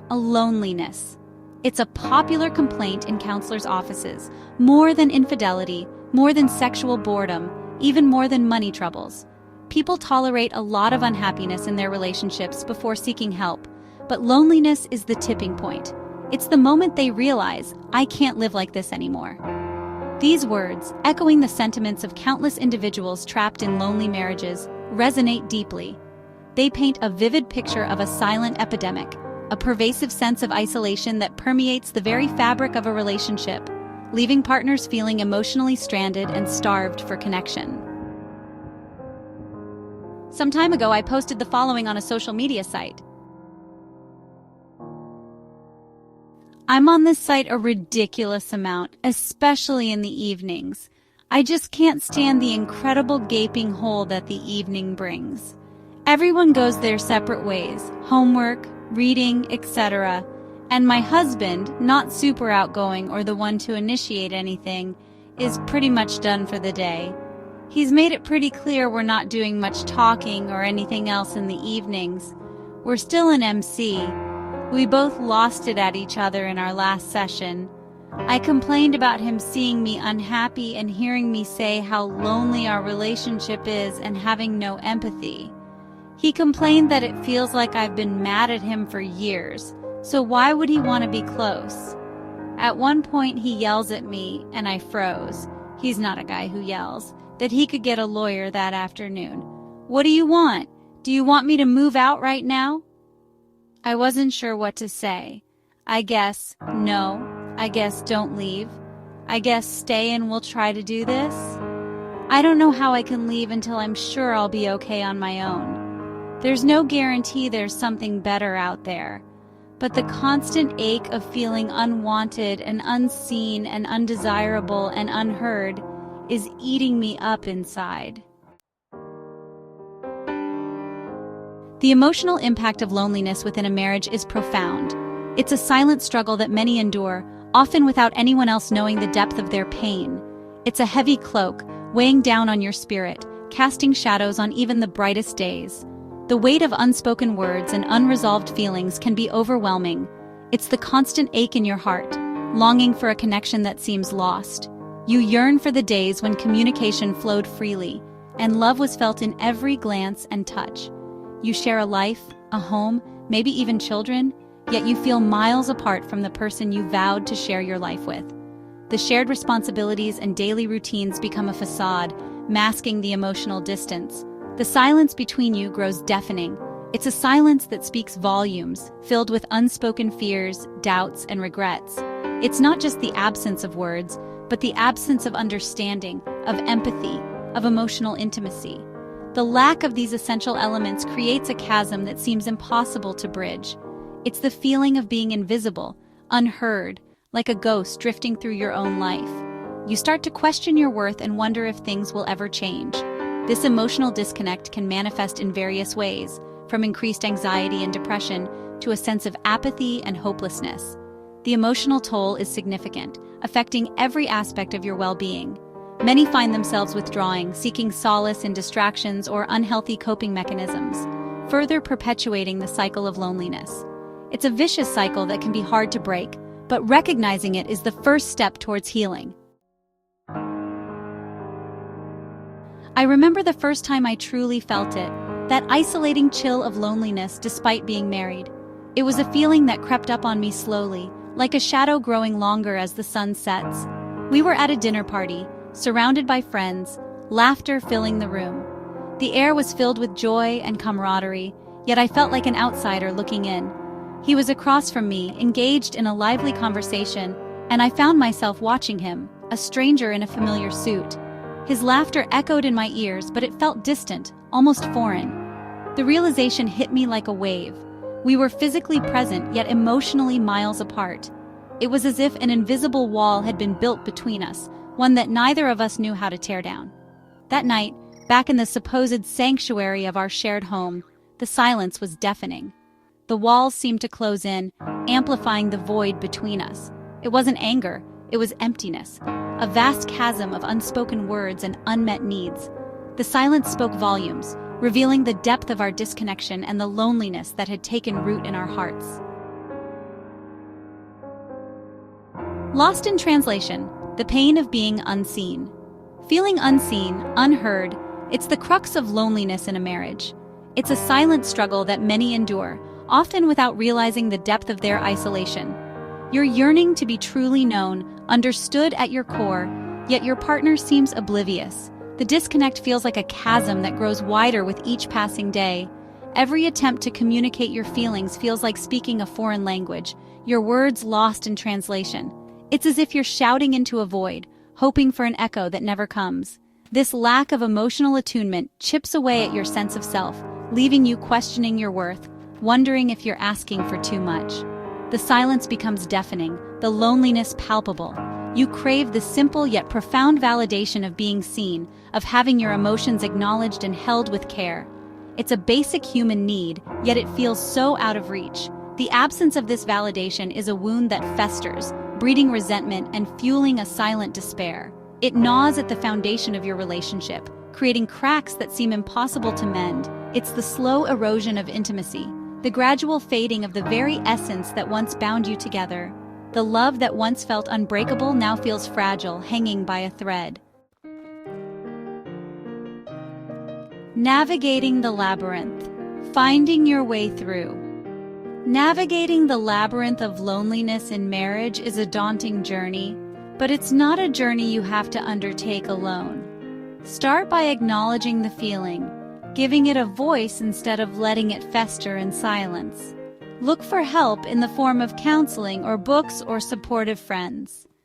a loneliness. It's a popular complaint in counselors' offices, more than infidelity, more than sexual boredom, even more than money troubles. People tolerate a lot of unhappiness in their relationships before seeking help, but loneliness is the tipping point. It's the moment they realize, I can't live like this anymore. These words, echoing the sentiments of countless individuals trapped in lonely marriages, resonate deeply. They paint a vivid picture of a silent epidemic, a pervasive sense of isolation that permeates the very fabric of a relationship, leaving partners feeling emotionally stranded and starved for connection. Some time ago, I posted the following on a social media site. I'm on this site a ridiculous amount, especially in the evenings. I just can't stand the incredible gaping hole that the evening brings. Everyone goes their separate ways, homework, reading, etc. And my husband, not super outgoing or the one to initiate anything, is pretty much done for the day. He's made it pretty clear we're not doing much talking or anything else in the evenings. We're still in MC. We both lost it at each other in our last session. I complained about him seeing me unhappy and hearing me say how lonely our relationship is and having no empathy. He complained that it feels like I've been mad at him for years, so why would he want to be close? At one point he yells at me and I froze. He's not a guy who yells. That he could get a lawyer that afternoon. What do you want? Do you want me to move out right now? I wasn't sure what to say. I guess no. I guess don't leave. I guess stay and we'll try to do this. I don't know how I can leave until I'm sure I'll be okay on my own. There's no guarantee there's something better out there. But the constant ache of feeling unwanted and unseen and undesirable and unheard is eating me up inside. The emotional impact of loneliness within a marriage is profound. It's a silent struggle that many endure, often without anyone else knowing the depth of their pain. It's a heavy cloak, weighing down on your spirit, casting shadows on even the brightest days. The weight of unspoken words and unresolved feelings can be overwhelming. It's the constant ache in your heart, longing for a connection that seems lost. You yearn for the days when communication flowed freely, and love was felt in every glance and touch. You share a life, a home, maybe even children, yet you feel miles apart from the person you vowed to share your life with. The shared responsibilities and daily routines become a facade, masking the emotional distance. The silence between you grows deafening. It's a silence that speaks volumes, filled with unspoken fears, doubts, and regrets. It's not just the absence of words, but the absence of understanding, of empathy, of emotional intimacy. The lack of these essential elements creates a chasm that seems impossible to bridge. It's the feeling of being invisible, unheard, like a ghost drifting through your own life. You start to question your worth and wonder if things will ever change. This emotional disconnect can manifest in various ways, from increased anxiety and depression to a sense of apathy and hopelessness. The emotional toll is significant, affecting every aspect of your well-being. Many find themselves withdrawing, seeking solace in distractions or unhealthy coping mechanisms, further perpetuating the cycle of loneliness. It's a vicious cycle that can be hard to break, but recognizing it is the first step towards healing. I remember the first time I truly felt it, that isolating chill of loneliness despite being married. It was a feeling that crept up on me slowly, like a shadow growing longer as the sun sets. We were at a dinner party, surrounded by friends, laughter filling the room. The air was filled with joy and camaraderie, yet I felt like an outsider looking in. He was across from me, engaged in a lively conversation, and I found myself watching him, a stranger in a familiar suit. His laughter echoed in my ears, but it felt distant, almost foreign. The realization hit me like a wave. We were physically present, yet emotionally miles apart. It was as if an invisible wall had been built between us, one that neither of us knew how to tear down. That night, back in the supposed sanctuary of our shared home, the silence was deafening. The walls seemed to close in, amplifying the void between us. It wasn't anger, it was emptiness, a vast chasm of unspoken words and unmet needs. The silence spoke volumes, revealing the depth of our disconnection and the loneliness that had taken root in our hearts. Lost in translation, the pain of being unseen. Feeling unseen, unheard, it's the crux of loneliness in a marriage. It's a silent struggle that many endure, often without realizing the depth of their isolation. You're yearning to be truly known, understood at your core, yet your partner seems oblivious. The disconnect feels like a chasm that grows wider with each passing day. Every attempt to communicate your feelings feels like speaking a foreign language, your words lost in translation. It's as if you're shouting into a void, hoping for an echo that never comes. This lack of emotional attunement chips away at your sense of self, leaving you questioning your worth, wondering if you're asking for too much. The silence becomes deafening, the loneliness palpable. You crave the simple yet profound validation of being seen, of having your emotions acknowledged and held with care. It's a basic human need, yet it feels so out of reach. The absence of this validation is a wound that festers, breeding resentment and fueling a silent despair. It gnaws at the foundation of your relationship, creating cracks that seem impossible to mend. It's the slow erosion of intimacy, the gradual fading of the very essence that once bound you together. The love that once felt unbreakable now feels fragile, hanging by a thread. Navigating the labyrinth. Finding your way through. Navigating the labyrinth of loneliness in marriage is a daunting journey, but it's not a journey you have to undertake alone. Start by acknowledging the feeling, giving it a voice instead of letting it fester in silence. Look for help in the form of counseling or books or supportive friends.